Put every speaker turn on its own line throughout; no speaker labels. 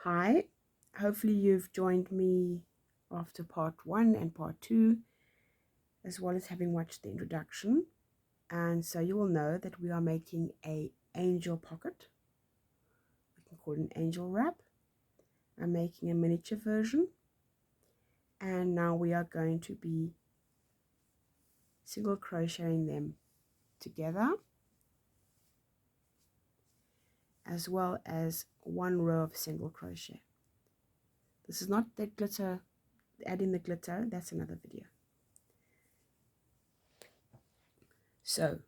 Hi, hopefully you've joined me after part 1 and part 2, as well as having watched the introduction. And so you will know that we are making a angel pocket. We can call it an angel wrap. I'm making a miniature version. And now we are going to be single crocheting them together, as well as one row of single crochet. This is not the glitter, adding the glitter, that's another video. So,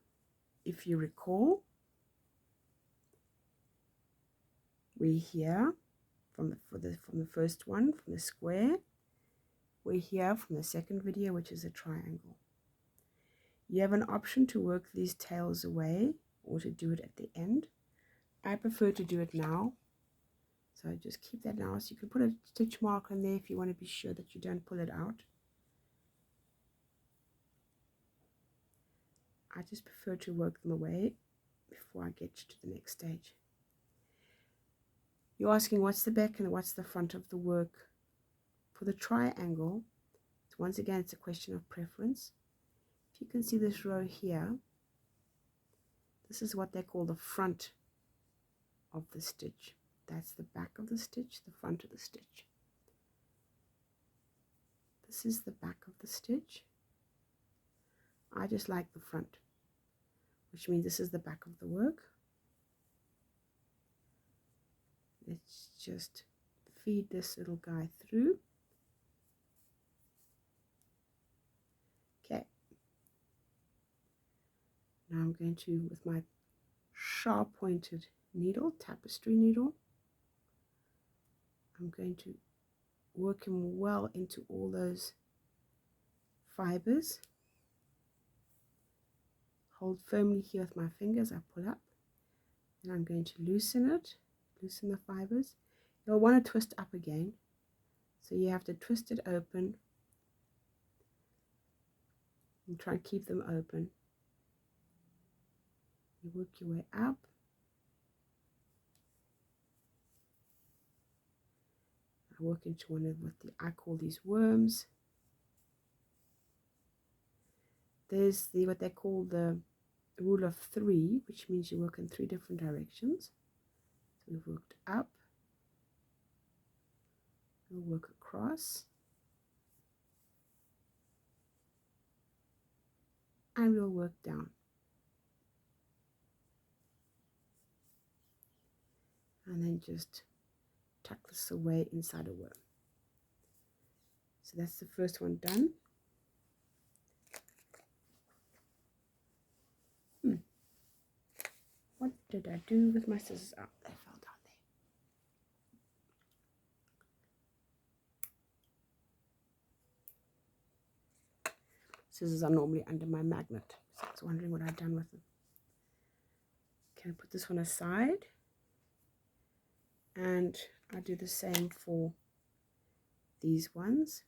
if you recall, we're here from the first one, from the square. We're here from the second video, which is a triangle. You have an option to work these tails away or to do it at the end. I prefer to do it now, so just keep that now. So you can put a stitch mark on there if you want to be sure that you don't pull it out. I just prefer to work them away before I get to the next stage. You're asking what's the back and what's the front of the work. For the triangle, once again, it's a question of preference. If you can see this row here, this is what they call the front of the stitch. That's the back of the stitch, the front of the stitch. This is the back of the stitch. I just like the front, which means this is the back of the work. Let's just feed this little guy through. Okay. Now I'm going to, with my sharp pointed needle, tapestry needle, I'm going to work him well into all those fibers. Hold firmly here with my fingers, I pull up, and I'm going to loosen it, loosen the fibers. You'll want to twist up again, so you have to twist it open and try and keep them open. You work your way up. I work into one of what I call these worms. There's what they call the rule of 3, which means you work in 3 different directions. So we've worked up, we'll work across, and we'll work down. And then just tuck this away inside a worm. So that's the first one done. What did I do with my scissors? Oh, they fell down there. Scissors are normally under my magnet, so I was wondering what I'd done with them. Can I put this one aside? And I do the same for these ones.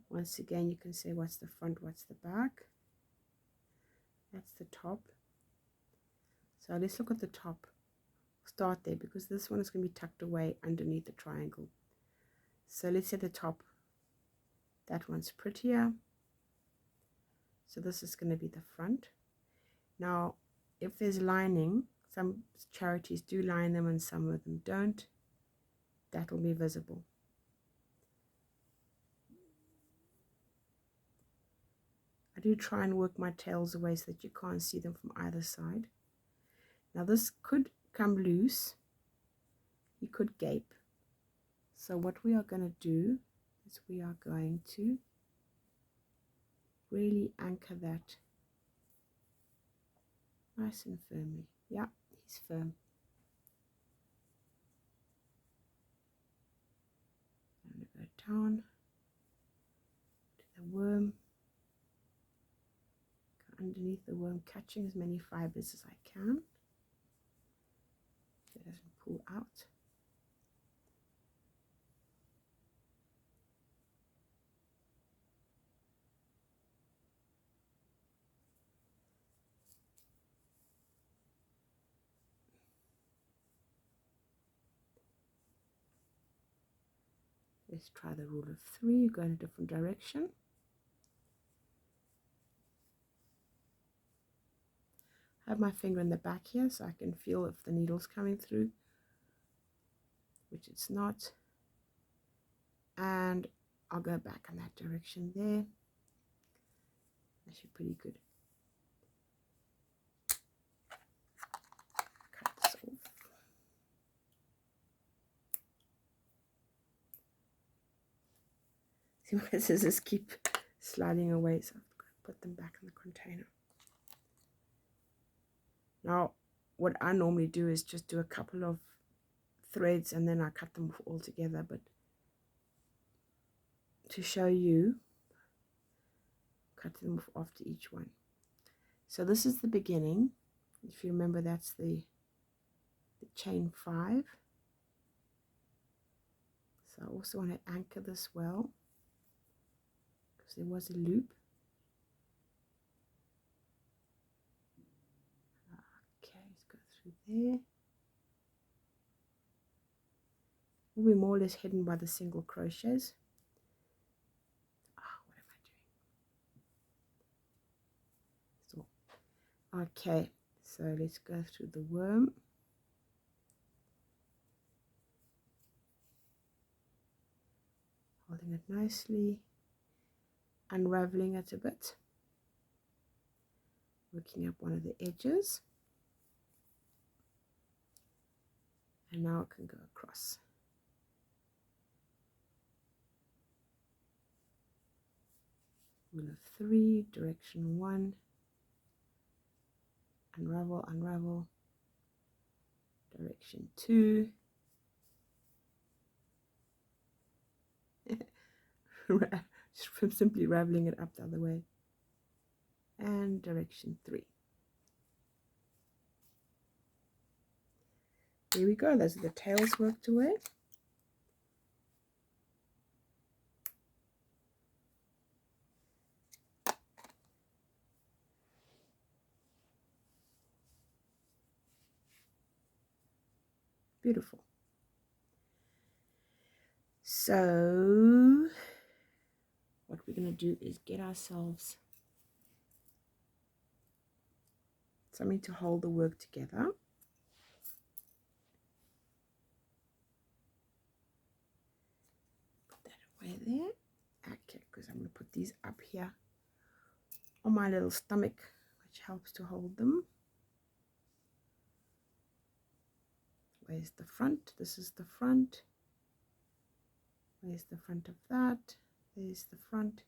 Once again, you can say what's the front, what's the back. That's the top. So let's look at the top. Start there because this one is going to be tucked away underneath the triangle. So let's say the top, that one's prettier. So this is going to be the front. Now, if there's lining, some charities do line them and some of them don't. That will be visible. I do try and work my tails away so that you can't see them from either side. Now this could come loose. You could gape. So what we are going to do is we are going to really anchor that nice and firmly. Yeah, he's firm. I'm going to go down to the worm. Go underneath the worm, catching as many fibers as I can. So it doesn't pull out. Let's try the rule of 3, go in a different direction. I have my finger in the back here so I can feel if the needle's coming through, which it's not. And I'll go back in that direction there. That should be pretty good. Cut this off. See, my scissors keep sliding away, so I've got to put them back in the container. Now, what I normally do is just do a couple of threads and then I cut them all together, but to show you, cut them off after each one. So this is the beginning. If you remember, that's the chain 5. So I also want to anchor this well, because there was a loop. Okay, let's go through there. Will be more or less hidden by the single crochets. What am I doing? So, okay, so let's go through the worm. Holding it nicely, unraveling it a bit, working up one of the edges, and now it can go across. Rule of 3, direction 1, unravel, unravel, direction 2, from simply raveling it up the other way, and direction 3. Here we go, those are the tails worked away. Beautiful. So what we're going to do is get ourselves something to hold the work together. Put that away there. Okay, because I'm going to put these up here on my little stomach, which helps to hold them. Where's the front? This is the front. Where's the front of that? There's the front.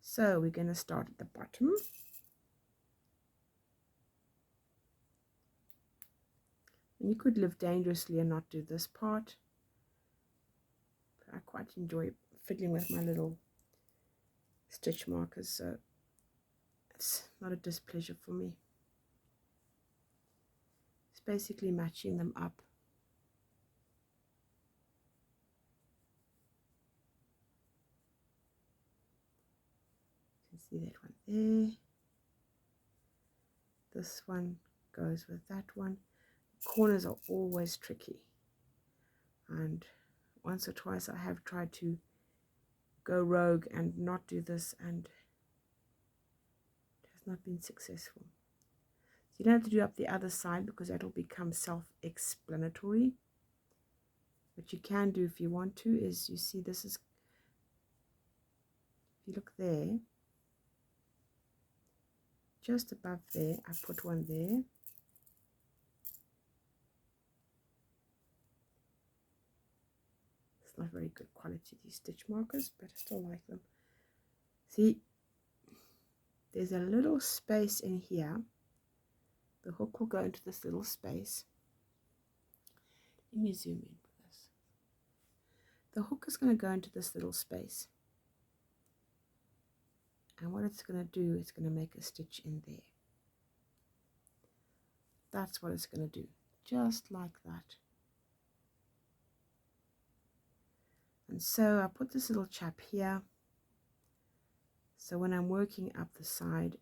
So we're going to start at the bottom. And you could live dangerously and not do this part. But I quite enjoy fiddling with my little stitch markers, so it's not a displeasure for me. It's basically matching them up. You can see that one there. This one goes with that one. Corners are always tricky, and once or twice I have tried to go rogue and not do this, and it has not been successful. So you don't have to do up the other side because that will become self-explanatory. What you can do if you want to is, you see this is, if you look there, just above there, I put one there. It's not very good quality, these stitch markers, but I still like them. See, there's a little space in here. The hook will go into this little space. Let me zoom in for this. The hook is going to go into this little space. And what it's going to do, it's going to make a stitch in there. That's what it's going to do, just like that. And so I put this little chap here. So when I'm working up the side,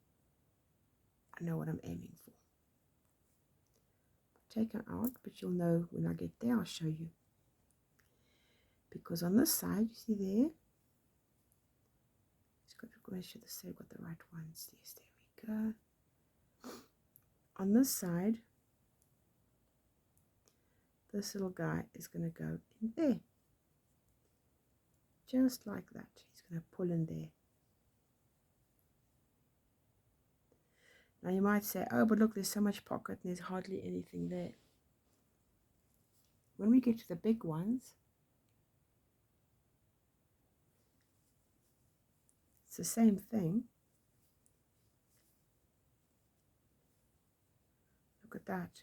I know what I'm aiming for. Take her out, but you'll know when I get there, I'll show you. because on this side, you see there, just got to make sure I've got the right ones. Yes, there we go. On this side, this little guy is going to go in there, just like that. He's going to pull in there. Now you might say, oh, but look, there's so much pocket and there's hardly anything there. When we get to the big ones, it's the same thing. Look at that.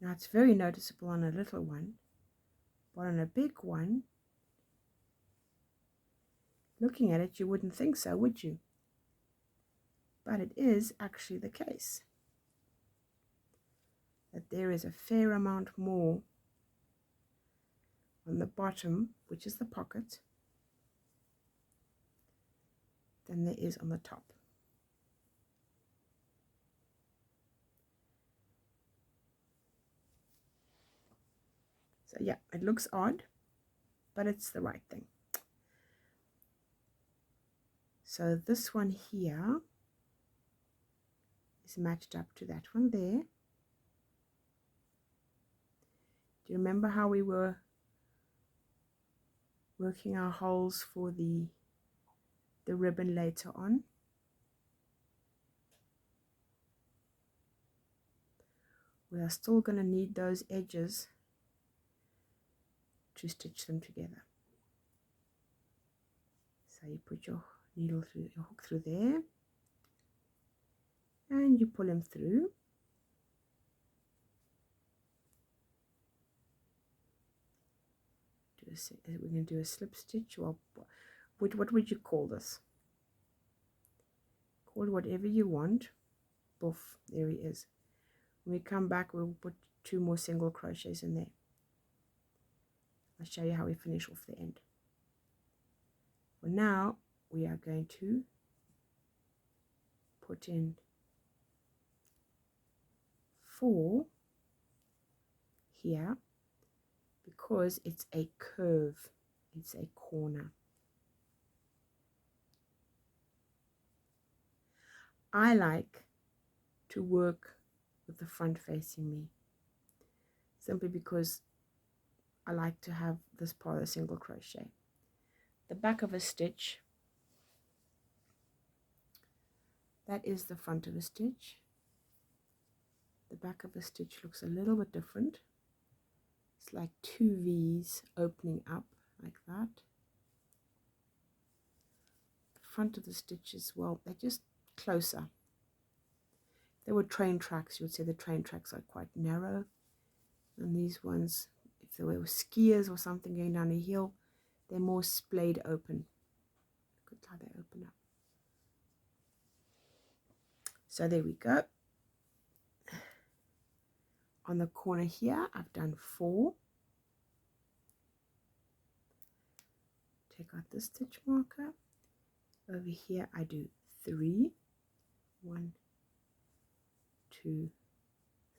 Now it's very noticeable on a little one, but on a big one, looking at it, you wouldn't think so, would you? But it is actually the case that there is a fair amount more on the bottom, which is the pocket, than there is on the top. So yeah, it looks odd, but it's the right thing. So this one here is matched up to that one there. Do you remember how we were working our holes for the ribbon later on? We are still going to need those edges to stitch them together. So you put your needle through, your hook through there, and you pull them through. We're going to do a slip stitch. Well, what would you call this? Call it whatever you want. Poof, there he is. When we come back, we'll put 2 more single crochets in there. I'll show you how we finish off the end. For now, we are going to put in 4 here, because it's a curve, it's a corner. I like to work with the front facing me, simply because I like to have this part of the single crochet. The back of a stitch, that is the front of a stitch. The back of a stitch looks a little bit different. It's like 2 V's opening up like that. The front of the stitches, well, they're just closer. If they were train tracks, you would say the train tracks are quite narrow. And these ones, if they were skiers or something going down a hill, they're more splayed open. Look at how they open up. So there we go. On the corner here, I've done 4. Take out the stitch marker. Over here, I do 3. 1, 2,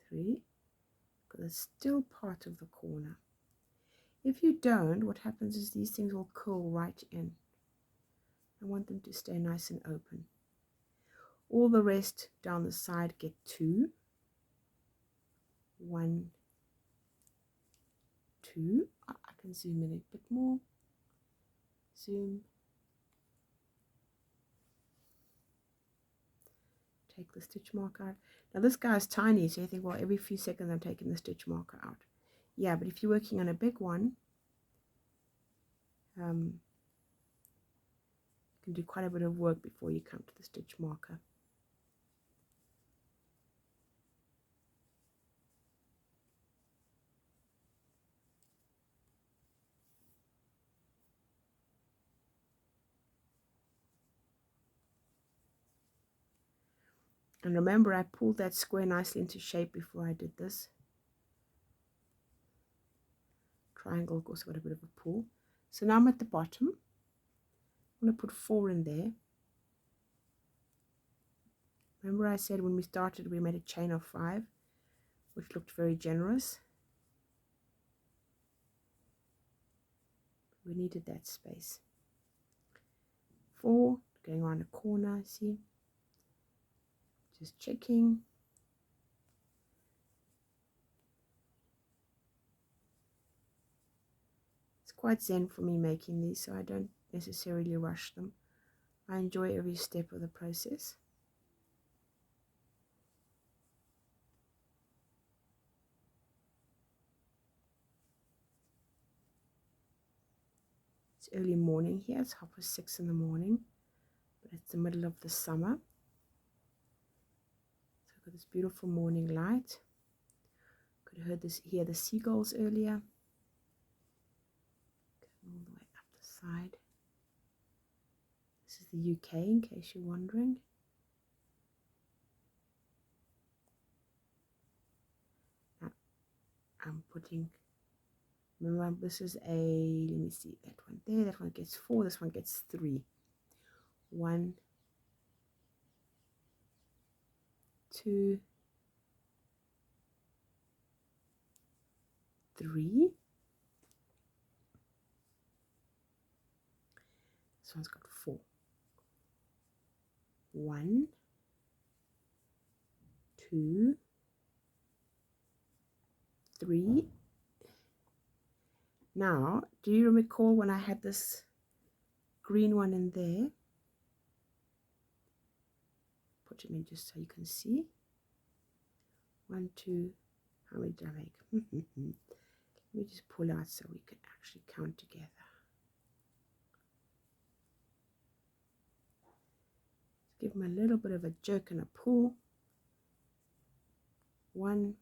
3. Because it's still part of the corner. If you don't, what happens is these things will curl right in. I want them to stay nice and open. All the rest down the side get 2. 1, 2. I can zoom in a bit more. Zoom. Take the stitch marker out. Now this guy is tiny, so you think, well, every few seconds I'm taking the stitch marker out. Yeah, but if you're working on a big one, you can do quite a bit of work before you come to the stitch marker. And remember, I pulled that square nicely into shape before I did this. Triangle also got a bit of a pull. So now I'm at the bottom. I'm going to put 4 in there. Remember I said when we started we made a chain of 5, which looked very generous. we needed that space. 4, going around a corner, see, just checking. It's quite zen for me making these, so I don't necessarily rush them. I enjoy every step of the process. It's early morning here, it's 6:30 in the morning, but it's the middle of the summer. So I've got this beautiful morning light. Could have hear the seagulls earlier. Going all the way up the side. This is the UK, in case you're wondering. Now, I'm putting, remember this is a, let me see, that one there, that one gets 4, this one gets 3. 1, 2, 3. This one's got 4. 1, 2, 3. Now, do you recall when I had this green one in there? Put it in just so you can see. 1, 2, how many did I make? Let me just pull out so we can actually count together. Give them a little bit of a jerk and a pull. 1,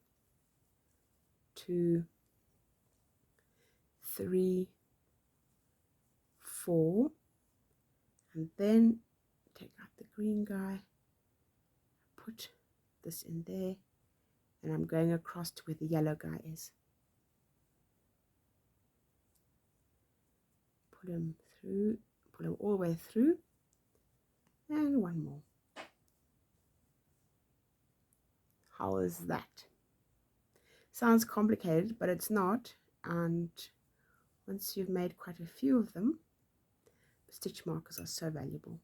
2, 3, 4, and then take out the green guy, put this in there, and I'm going across to where the yellow guy is. Put him through, put him all the way through, and one more. How is that? Sounds complicated, but it's not. And once you've made quite a few of them, stitch markers are so valuable.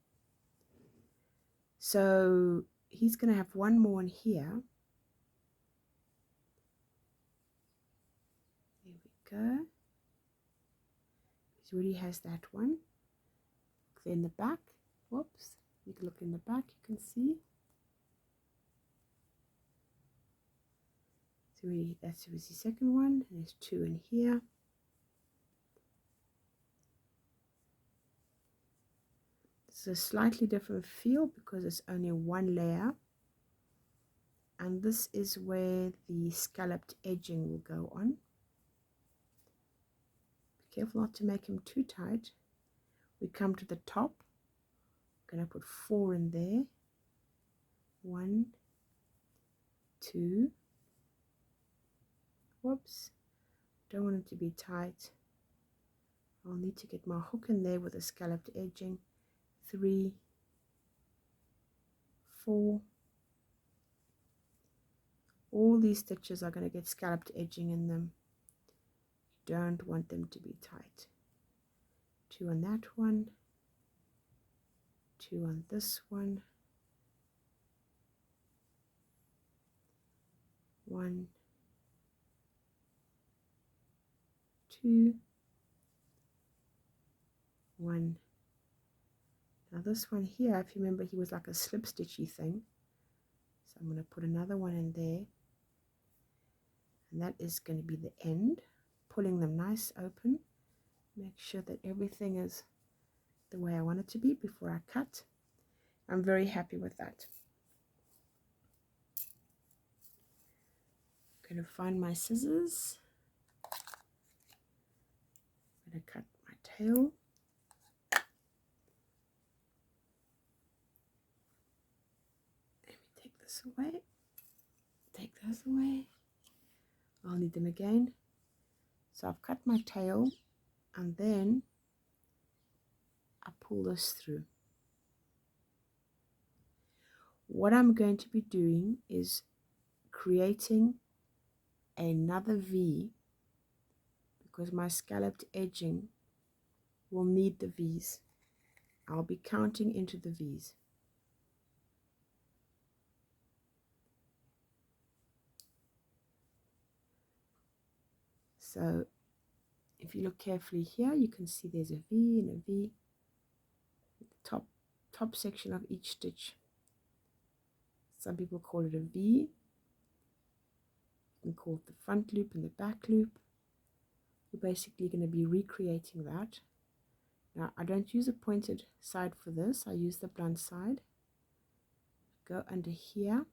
So he's going to have one more in here. There we go. He already has that one. Look there in the back. Whoops. You can look in the back, you can see. So that's the second one. There's 2 in here. This is a slightly different feel because it's only one layer. And this is where the scalloped edging will go on. Be careful not to make him too tight. We come to the top. I'm going to put 4 in there. 1, 2. Whoops. Don't want it to be tight. I'll need to get my hook in there with the scalloped edging. 3, 4. All these stitches are going to get scalloped edging in them. You don't want them to be tight. 2 on that one. 2 on this one. 1, 2, 1. Now this one here, if you remember, he was like a slip stitchy thing. So I'm going to put another one in there. And that is going to be the end. Pulling them nice open. Make sure that everything is the way I want it to be before I cut. I'm very happy with that. I'm going to find my scissors. I'm going to cut my tail. Let me take this away. Take those away. I'll need them again. So I've cut my tail and then I pull this through. What I'm going to be doing is creating another V because my scalloped edging will need the V's. I'll be counting into the V's. So if you look carefully here, you can see there's a V and a V at the top section of each stitch. Some people call it a V. You can call it the front loop and the back loop. We're basically going to be recreating that. Now, I don't use a pointed side for this. I use the blunt side. Go under here.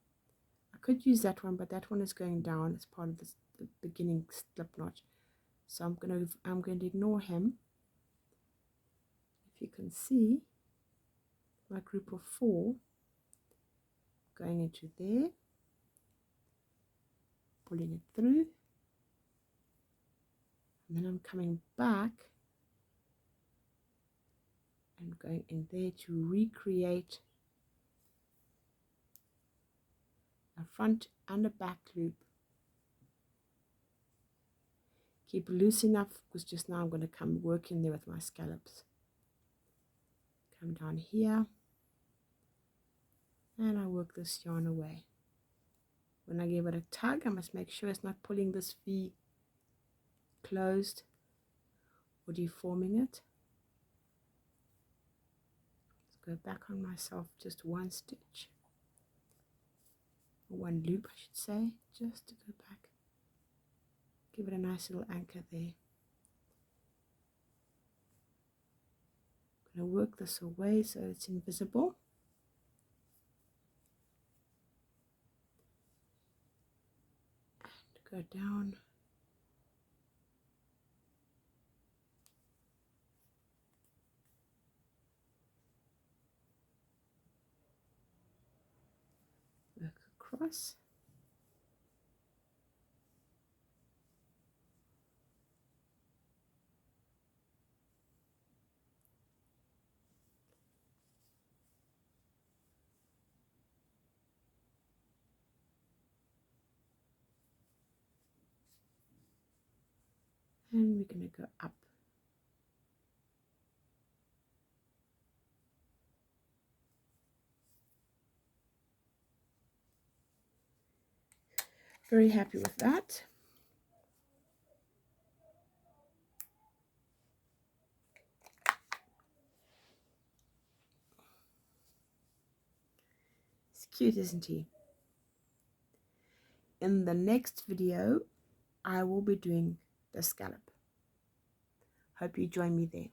I could use that one, but that one is going down as part of the beginning slip knot. So I'm going to ignore him. If you can see, my group of 4 going into there, pulling it through, and then I'm coming back and going in there to recreate a front and a back loop. Keep it loose enough because just now I'm going to come work in there with my scallops. Come down here and I work this yarn away. When I give it a tug, I must make sure it's not pulling this V closed or deforming it. Let's go back on myself just one stitch, or one loop I should say, just to go back. Give it a nice little anchor there. I'm going to work this away so it's invisible. And go down. Work across. And we're going to go up. Very happy with that. It's cute, isn't he? In the next video, I will be doing the scallop. Hope you join me there.